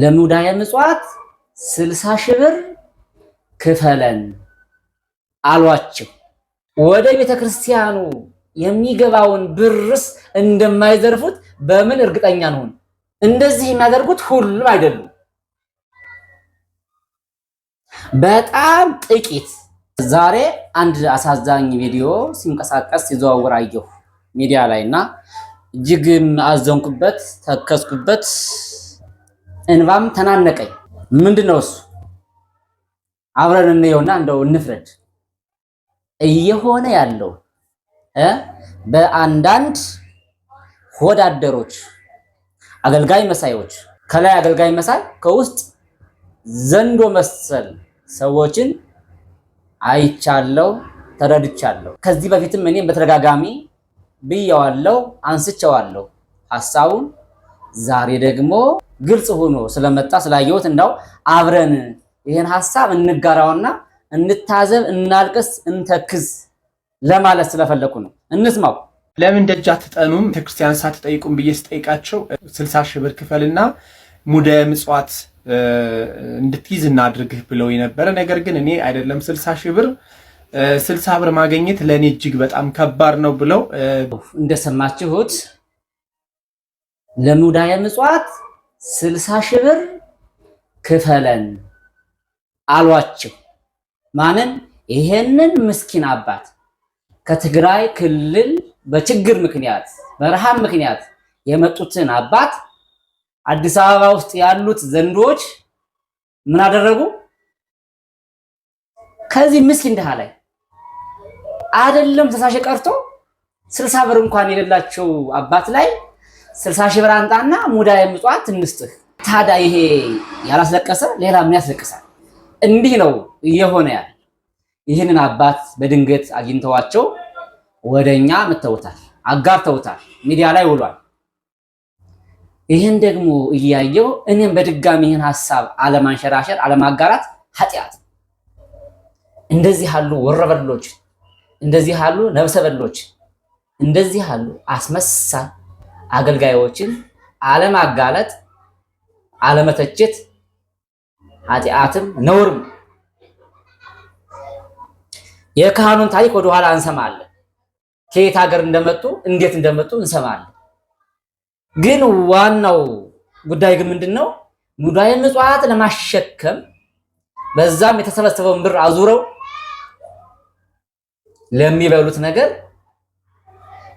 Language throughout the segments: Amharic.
ለሙዳየ ምጽዋት 60 ሺህ ብር ክፈለን አሏቸው። ወደ ቤተክርስቲያኑ የሚገባውን ብርስ እንደማይዘርፉት በምን እርግጠኛ ነው? እንደዚህ የሚያደርጉት ሁሉም አይደሉም፣ በጣም ጥቂት። ዛሬ አንድ አሳዛኝ ቪዲዮ ሲንቀሳቀስ ሲዘዋወር አየሁ ሚዲያ ላይ እና እጅግም አዘንኩበት፣ ተከስኩበት፣ እንባም ተናነቀኝ። ምንድነው እሱ? አብረን እንየውና እንደው እንፍረድ። እየሆነ ያለው በአንዳንድ ሆዳደሮች አገልጋይ መሳዮች፣ ከላይ አገልጋይ መሳይ ከውስጥ ዘንዶ መሰል ሰዎችን አይቻለው፣ ተረድቻለሁ። ከዚህ በፊትም እኔም በተደጋጋሚ ብየዋለሁ፣ አንስቼዋለሁ ሐሳቡን። ዛሬ ደግሞ ግልጽ ሆኖ ስለመጣ ስላየሁት እንዳው አብረን ይሄን ሐሳብ እንጋራውና እንታዘብ፣ እናልቅስ፣ እንተክዝ ለማለት ስለፈለኩ ነው። እንስማው። ለምን ደጅ አትጠኑም ቤተክርስቲያን ሳትጠይቁም ብዬ ስጠይቃቸው 60 ሺህ ብር ክፈልና ሙዳየ ምጽዋት እንድትይዝ እናድርግህ ብለው የነበረ። ነገር ግን እኔ አይደለም 60 ሺህ ብር 60 ብር ማግኘት ለኔ እጅግ በጣም ከባድ ነው ብለው እንደሰማችሁት ለሙዳየ ምጽዋት 60 ሺህ ብር ክፈለን አሏቸው። ማንን? ይሄንን ምስኪን አባት ከትግራይ ክልል በችግር ምክንያት በረሃብ ምክንያት የመጡትን አባት አዲስ አበባ ውስጥ ያሉት ዘንዶች ምን አደረጉ? ከዚህ ምስኪን ድሃ ላይ አይደለም 60 ሺህ ቀርቶ 60 ብር እንኳን የሌላቸው አባት ላይ 60 ሺህ ብር አንጣና ሙዳየ ምጽዋት እንስጥህ። ታዲያ ይሄ ያላስለቀሰ ሌላ ምን ያስለቅሳል? እንዲህ ነው እየሆነ ያለ። ይህንን አባት በድንገት አግኝተዋቸው ወደኛ መተውታል፣ አጋርተውታል፣ ሚዲያ ላይ ውሏል። ይህን ደግሞ እያየው እኔም በድጋሚ ይህን ሐሳብ አለማንሸራሸር አለማጋራት ኃጢአት። እንደዚህ ያሉ ወረበሎች፣ እንደዚህ ያሉ ነብሰበሎች፣ እንደዚህ ያሉ አስመሳይ አገልጋዮችን አለማጋለጥ፣ አለመተቸት ኃጢአትም ነውርም። የካህኑን ታሪክ ወደኋላ እንሰማለን። ከየት ሀገር እንደመጡ እንዴት እንደመጡ እንሰማለን። ግን ዋናው ጉዳይ ግን ምንድነው? ሙዳየ ምጽዋት ለማሸከም በዛም የተሰበሰበውን ብር አዙረው ለሚበሉት ነገር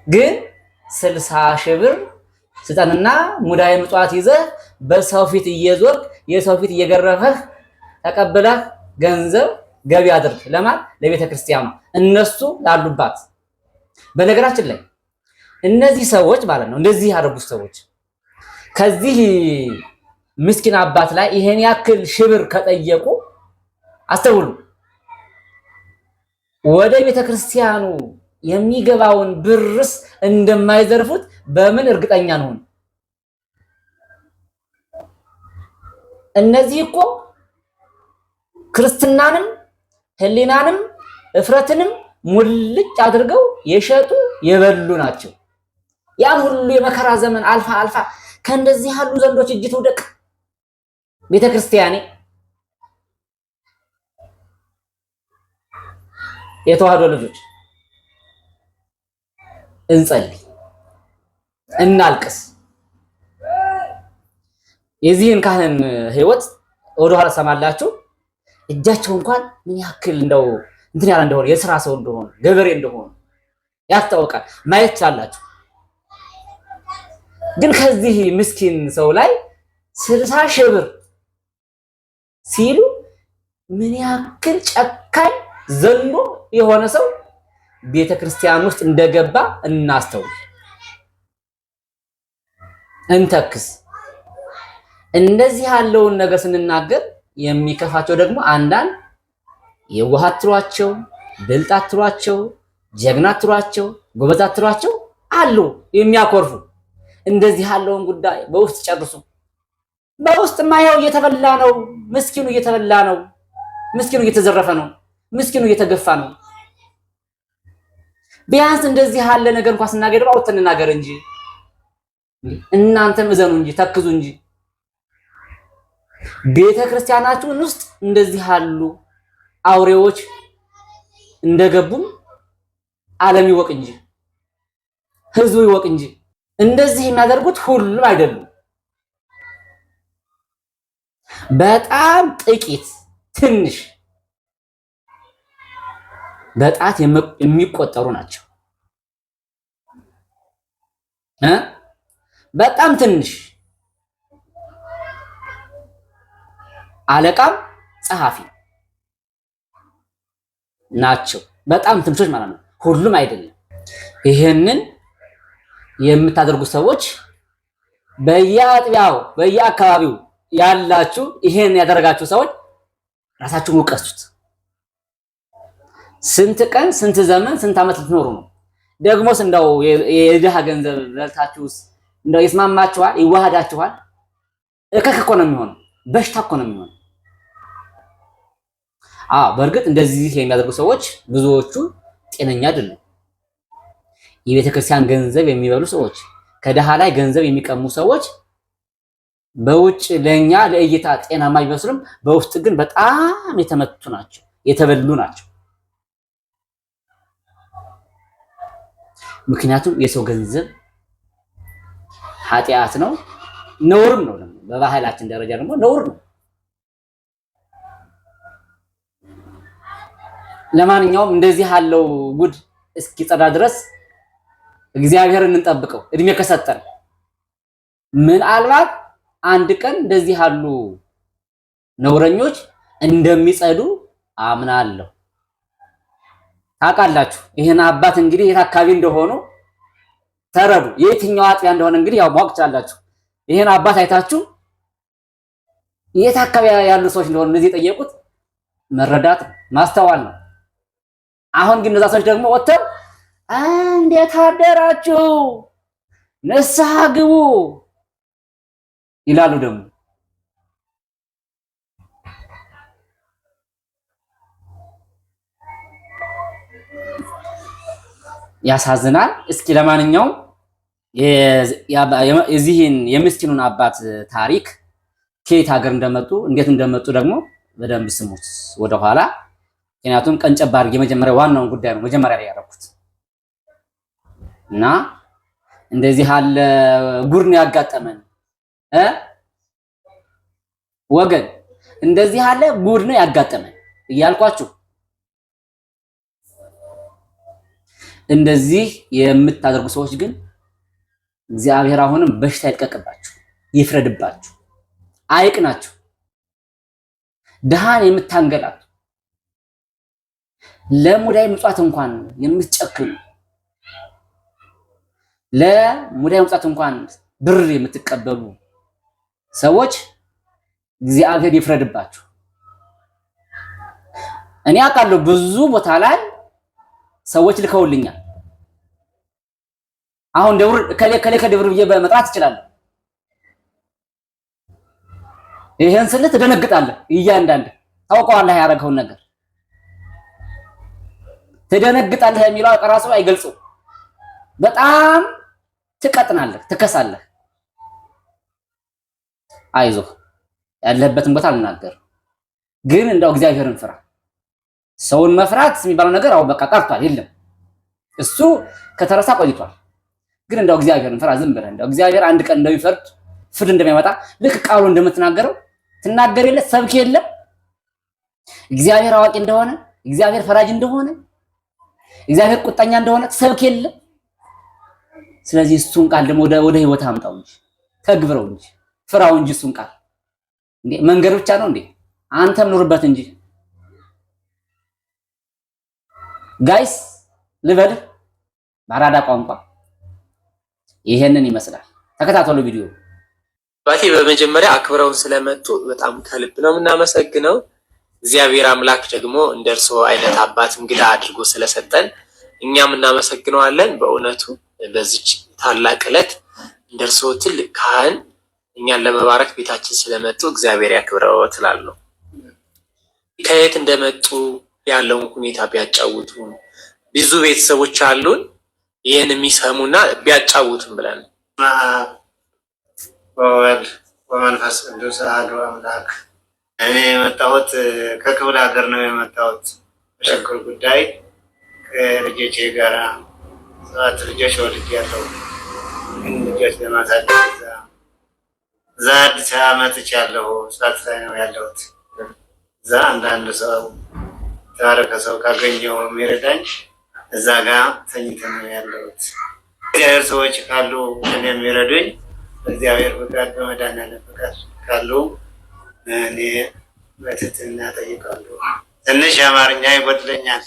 ግን 60 ሺህ ብር ስጠንና ሙዳየ ምጽዋት ይዘህ በሰው ፊት እየዞርክ የሰው ፊት እየገረፈህ ተቀብለህ ገንዘብ ገቢ አድርግ። ለማን? ለቤተ ክርስቲያኑ፣ እነሱ ላሉባት። በነገራችን ላይ እነዚህ ሰዎች ማለት ነው እንደዚህ ያደረጉት ሰዎች ከዚህ ምስኪን አባት ላይ ይሄን ያክል ሺህ ብር ከጠየቁ አስተውሉ፣ ወደ ቤተ ክርስቲያኑ የሚገባውን ብርስ እንደማይዘርፉት በምን እርግጠኛ ነው? እነዚህ እኮ ክርስትናንም ሕሊናንም እፍረትንም ሙልጭ አድርገው የሸጡ የበሉ ናቸው። ያን ሁሉ የመከራ ዘመን አልፋ ከእንደዚህ ያሉ ዘንዶች እጅ ትውደቅ ቤተክርስቲያኔ። የተዋህዶ ልጆች እንጸልይ፣ እናልቅስ። የዚህን ካህን ህይወት ወደኋላ ሰማላችሁ። እጃቸው እንኳን ምን ያክል እንደው እንትን ያለ እንደሆነ የሥራ ሰው እንደሆነ ገበሬ እንደሆነ ያስታውቃል፣ ማየት ቻላችሁ። ግን ከዚህ ምስኪን ሰው ላይ 60 ሺህ ብር ሲሉ ምን ያክል ጨካኝ ዘንዶ የሆነ ሰው ቤተክርስቲያን ውስጥ እንደገባ እናስተውል፣ እንተክስ። እንደዚህ ያለውን ነገር ስንናገር የሚከፋቸው ደግሞ አንዳንድ የዋሃት ትሏቸው፣ ብልጣት ትሏቸው፣ ጀግናት ትሏቸው፣ ጎበዛት ትሏቸው አሉ የሚያኮርፉ። እንደዚህ ያለውን ጉዳይ በውስጥ ጨርሱ። በውስጥ ማየው እየተበላ ነው፣ ምስኪኑ እየተበላ ነው፣ ምስኪኑ እየተዘረፈ ነው፣ ምስኪኑ እየተገፋ ነው። ቢያንስ እንደዚህ ያለ ነገር እንኳን ስናገር አውጥተን እንናገር እንጂ እናንተም እዘኑ እንጂ ተክዙ እንጂ ቤተክርስቲያናችን ውስጥ እንደዚህ ያሉ አውሬዎች እንደገቡም ዓለም ይወቅ እንጂ ህዝቡ ይወቅ እንጂ እንደዚህ የሚያደርጉት ሁሉም አይደሉም። በጣም ጥቂት ትንሽ በጣት የሚቆጠሩ ናቸው። በጣም ትንሽ አለቃም ጸሐፊ ናቸው። በጣም ትንሾች ማለት ነው። ሁሉም አይደለም። ይሄንን የምታደርጉ ሰዎች በየአጥቢያው በየአካባቢው ያላችሁ ይሄን ያደረጋችሁ ሰዎች ራሳችሁን ውቀሱት። ስንት ቀን ስንት ዘመን ስንት ዓመት ልትኖሩ ነው? ደግሞስ እንደው የድሃ ገንዘብ በልታችሁስ እንደው ይስማማችኋል? ይዋሃዳችኋል? እከክ እኮ ነው የሚሆነው። በሽታ እኮ ነው የሚሆነው። በእርግጥ እንደዚህ የሚያደርጉ ሰዎች ብዙዎቹ ጤነኛ አይደሉም። የቤተክርስቲያን ገንዘብ የሚበሉ ሰዎች፣ ከድሃ ላይ ገንዘብ የሚቀሙ ሰዎች በውጭ ለኛ ለእይታ ጤናማ ቢመስሉም በውስጥ ግን በጣም የተመቱ ናቸው፣ የተበሉ ናቸው። ምክንያቱም የሰው ገንዘብ ኃጢአት ነው፣ ነውርም ነው። ደግሞ በባህላችን ደረጃ ደግሞ ነውር ነው። ለማንኛውም እንደዚህ ያለው ጉድ እስኪጸዳ ድረስ እግዚአብሔርን እንጠብቀው እድሜ ከሰጠን። ምናልባት አንድ ቀን እንደዚህ ያሉ ነውረኞች እንደሚጸዱ አምናለሁ። ታውቃላችሁ፣ ይሄን አባት እንግዲህ የት አካባቢ እንደሆኑ ተረዱ። የትኛው አጥቢያ እንደሆነ እንግዲህ ያው ማወቅ ትችላላችሁ። ይሄን አባት አይታችሁ የት አካባቢ ያሉ ሰዎች እንደሆኑ እነዚህ የጠየቁት መረዳት ማስተዋል ነው። አሁን ግን እነዛ ሰዎች ደግሞ ወጥተው እንዴት አደራችሁ ንስሐ ግቡ ይላሉ። ደግሞ ያሳዝናል። እስኪ ለማንኛውም የዚህን የምስኪኑን አባት ታሪክ ከየት ሀገር እንደመጡ እንዴት እንደመጡ ደግሞ በደንብ ስሙት ወደኋላ። ምክንያቱም ቀንጨብ አድርጌ መጀመሪያ ዋናውን ጉዳይ ነው መጀመሪያ ላይ ያደረኩት እና እንደዚህ ያለ ጉድ ነው ያጋጠመን ወገን፣ እንደዚህ ያለ ጉድ ነው ያጋጠመን እያልኳችሁ እንደዚህ የምታደርጉ ሰዎች ግን እግዚአብሔር አሁንም በሽታ ይልቀቅባችሁ፣ ይፍረድባችሁ፣ አይቅናችሁ። ድሃን የምታንገላቱ ለሙዳይ ምጽዋት እንኳን የምትጨክኑ ለሙዳይ ምጽዋት እንኳን ብር የምትቀበሉ ሰዎች እግዚአብሔር ይፍረድባችሁ። እኔ አውቃለሁ ብዙ ቦታ ላይ ሰዎች ልከውልኛል። አሁን ደብር ከደብር ብዬ በመጥራት እችላለሁ። ይሄን ስልህ ትደነግጣለህ። እያንዳንድ ታውቀዋለህ ያደረገውን ነገር ትደነግጣለህ። የሚለው ራሱ አይገልጽም። በጣም ትቀጥናለህ፣ ትከሳለህ። አይዞህ፣ ያለህበትን ቦታ አልናገር፣ ግን እንደው እግዚአብሔርን ፍራ። ሰውን መፍራት የሚባለው ነገር አሁን በቃ ቀርቷል፣ የለም። እሱ ከተረሳ ቆይቷል። ግን እንደው እግዚአብሔርን ፍራ። ዝም ብለህ እንደው እግዚአብሔር አንድ ቀን እንደሚፈርድ ፍርድ እንደሚያመጣ ልክ ቃሉ እንደምትናገረው ትናገር የለ ሰብክ የለም። እግዚአብሔር አዋቂ እንደሆነ፣ እግዚአብሔር ፈራጅ እንደሆነ፣ እግዚአብሔር ቁጣኛ እንደሆነ ሰብክ የለ። ስለዚህ እሱን ቃል ደግሞ ወደ ህይወት አምጣው እንጂ ተግብረው እንጂ ፍራው እንጂ እሱን ቃል እንዴ መንገድ ብቻ ነው እንዴ? አንተም ኑርበት እንጂ ጋይስ። ልበልህ በአራዳ ቋንቋ ይሄንን ይመስላል። ተከታተሉ ቪዲዮ። ባቴ በመጀመሪያ አክብረውን ስለመጡ በጣም ከልብ ነው የምናመሰግነው። እግዚአብሔር አምላክ ደግሞ እንደርሶ አይነት አባት እንግዳ አድርጎ ስለሰጠን እኛም እናመሰግነዋለን። በእውነቱ በዚች ታላቅ ዕለት እንደርሶ ትልቅ ካህን እኛን ለመባረክ ቤታችን ስለመጡ እግዚአብሔር ያክብረው ትላለሁ። ከየት እንደመጡ ያለውን ሁኔታ ቢያጫውቱ፣ ብዙ ቤተሰቦች አሉን ይህን የሚሰሙና ቢያጫውቱን ብለን ወወልድ ወመንፈስ ቅዱስ አሐዱ አምላክ እኔ የመጣሁት ከክፍለ ሀገር ነው የመጣሁት። በችግር ጉዳይ ከልጆቼ ጋር 7 ልጆች ወልጃለሁ። ልጆች ለማሳደግ እዛ አዲስ አበባ መጥቻለሁ። ስራት ላይ ነው ያለሁት። እዛ አንዳንድ ሰው ተባረከ ሰው ካገኘው የሚረዳኝ እዛ ጋር ተኝተን ነው ያለሁት። እግዚአብሔር ሰዎች ካሉ እኔ የሚረዱኝ በእግዚአብሔር ፍቃድ በመድኃኒዓለም ፍቃድ ካሉ እኔ በትህትና እጠይቃለሁ። ትንሽ አማርኛ ይጎድለኛል፣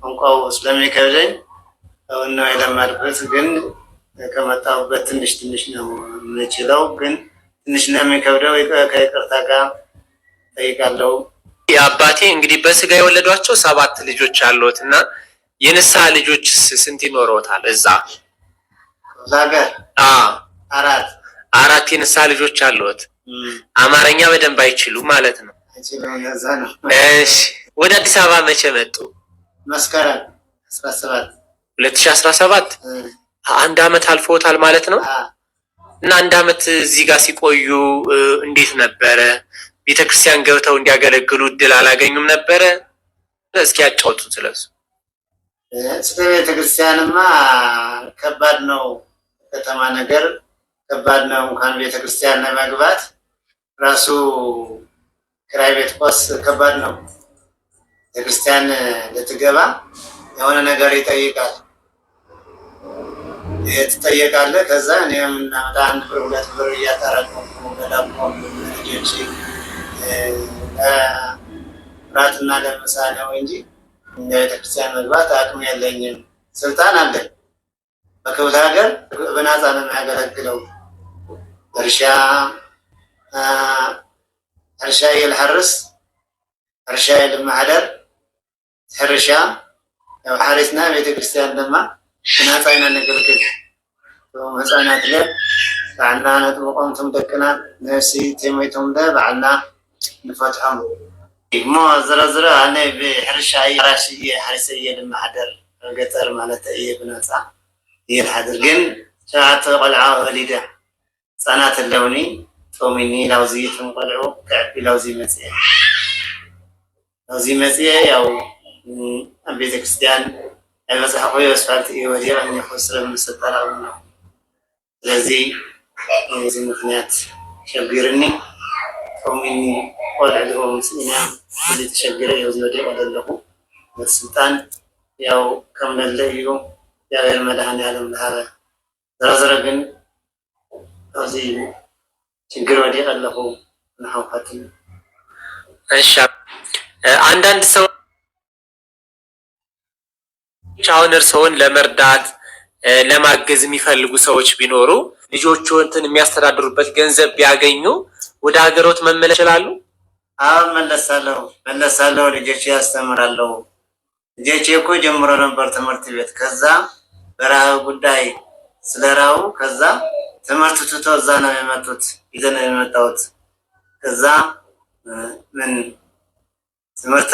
ቋንቋው ስለሚከብደኝ አሁን ነው የለመድኩት። ግን ከመጣሁበት ትንሽ ነው የምችለው፣ ግን ትንሽ ነው የሚከብደው። ከይቅርታ ጋር እጠይቃለሁ። የአባቴ እንግዲህ በስጋ የወለዷቸው 7 ልጆች አሉት እና የንስሐ ልጆች ስንት ይኖረውታል? እዛ ሀገር 4 የንስሐ ልጆች አሉት። አማርኛ በደንብ አይችሉም ማለት ነው። እሺ፣ ወደ አዲስ አበባ መቼ መጡ? መስከረም 17 2017 1 ዓመት አልፎታል ማለት ነው። እና 1 ዓመት እዚህ ጋር ሲቆዩ እንዴት ነበረ? ቤተክርስቲያን ገብተው እንዲያገለግሉ እድል አላገኙም ነበረ? እስኪ ያጫውቱን ስለሱ። ስለ ቤተክርስቲያንማ ከባድ ነው። ከተማ ነገር ከባድ ነው። እንኳን ቤተክርስቲያን ለመግባት ራሱ ክራይ ቤት ቆስ ከባድ ነው። ቤተክርስቲያን ልትገባ የሆነ ነገር ይጠይቃል። ትጠየቃለህ። ከዛ እኔ የምናመጣ 1 ብር 2 ብር እያጠራቀምኩ በዳቦ ልጆች ራትና ለምሳ ነው እንጂ ቤተክርስቲያን መግባት አቅም የለኝም። ስልጣን አለኝ። በክፍለ ሀገር በነፃ ነው የሚያገለግለው። እርሻ የልሐርስ እርሻ የልማህደር ሕርሻ ያው ሓሪስና ቤተክርስቲያን ድማ በነፃ ኢና ነገልግል። ህፃናት ለ ባዕልና ነጥምቆምቶም ደቅና ነፍሲ ተሞይቶም ለ ባዕልና ንፈትሖም እሞ ዝረዝረ ኣነ ብሕርሻ ራሽ እየ ሓሪሰ እየ ልማሕደር ገጠር ማለት እየ ብነፃ እየ ልሓድር። ግን 7 ቆልዓ ወሊደ ህፃናት ኣለውኒ ጦሚኒ ላውዚ እቶም ቆልዑ ክዕቢ ላውዚ መፅየ ያው ኣብ ቤተክርስቲያን ኣይበፅሐ ኮዮ ኣስፋልቲ እየ ወዲቕ እኒኮስረ ምሰጠራው ነው። ስለዚ እዚ ምክንያት ሸጊርኒ ጦሚኒ ቆልዕ ድሮ ምስኢና እዚ ተሸጊረ እዩ ዝወዲቀ ዘለኹ። ስልጣን ያው ከም ለለ እዩ እግዚአብሔር መድኃኔዓለም ዝሃበ። ዝረዝረ ግን ኣብዚ ችግር ወዲቀ ኣለኹ ንሓውካት። እሺ፣ አንዳንድ ሰው አሁን እርስዎን ለመርዳት ለማገዝ የሚፈልጉ ሰዎች ቢኖሩ ልጆቹን የሚያስተዳድሩበት ገንዘብ ቢያገኙ ወደ ሀገሮት መመለስ ይችላሉ? አዎ መለሳለሁ። ልጆቼ ያስተምራለሁ። ልጆቼ እኮ ጀምሮ ነበር ትምህርት ቤት። ከዛ በረሃብ ጉዳይ ስለራቡ ከዛ ትምህርት ትቶ እዛ ነው የመጡት። ይዘን የመጣሁት ከዛ ምን ትምህርት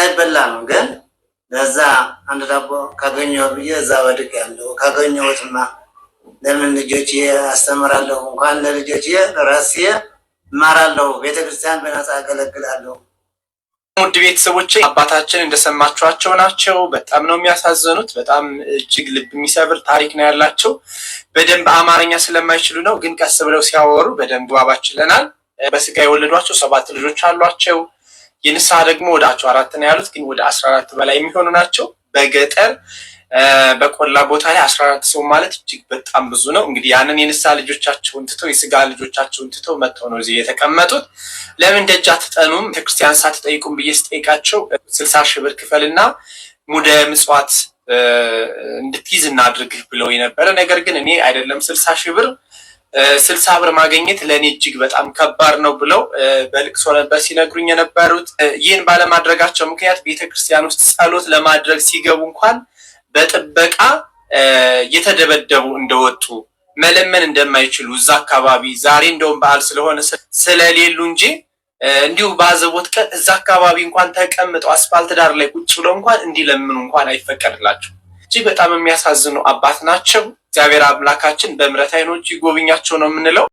አይበላም ግን ለዛ 1 ዳቦ ካገኘሁ ብዬ እዛ ወድቅ ያለው ካገኘሁትማ ለምን ልጆቼ አስተምራለሁ። እንኳን ለልጆቼ ራሴ እማራለሁ። ቤተክርስቲያን በነፃ አገለግላለሁ። ውድ ቤተሰቦቼ አባታችን እንደሰማችኋቸው ናቸው። በጣም ነው የሚያሳዝኑት። በጣም እጅግ ልብ የሚሰብር ታሪክ ነው ያላቸው። በደንብ አማርኛ ስለማይችሉ ነው፣ ግን ቀስ ብለው ሲያወሩ በደንብ ዋባችለናል። በስጋ የወለዷቸው 7 ልጆች አሏቸው። የንስሐ ደግሞ ወደ 4 ነው ያሉት፣ ግን ወደ 14 በላይ የሚሆኑ ናቸው። በገጠር በቆላ ቦታ ላይ 14 ሰው ማለት እጅግ በጣም ብዙ ነው። እንግዲህ ያንን የንስሐ ልጆቻቸውን ትተው የስጋ ልጆቻቸውን ትተው መጥተው ነው እዚህ የተቀመጡት። ለምን ደጅ አትጠኑም ቤተክርስቲያን ሳትጠይቁም ብዬ ስጠይቃቸው 60 ሺህ ብር ክፈልና ሙደ ምጽዋት እንድትይዝ እናድርግህ ብለው የነበረ። ነገር ግን እኔ አይደለም 60 ሺህ ብር 60 ብር ማግኘት ለእኔ እጅግ በጣም ከባድ ነው ብለው በልቅሶ ነበር ሲነግሩኝ የነበሩት። ይህን ባለማድረጋቸው ምክንያት ቤተክርስቲያን ውስጥ ጸሎት ለማድረግ ሲገቡ እንኳን በጥበቃ የተደበደቡ እንደወጡ መለመን እንደማይችሉ እዛ አካባቢ ዛሬ እንደውም በዓል ስለሆነ ስለሌሉ እንጂ እንዲሁ ባዘቦት ቀን እዛ አካባቢ እንኳን ተቀምጠው አስፋልት ዳር ላይ ቁጭ ብለው እንኳን እንዲለምኑ እንኳን አይፈቀድላቸው። እጅግ በጣም የሚያሳዝኑ አባት ናቸው። እግዚአብሔር አምላካችን በምሕረት ዓይኖቹ ይጎብኛቸው ነው የምንለው።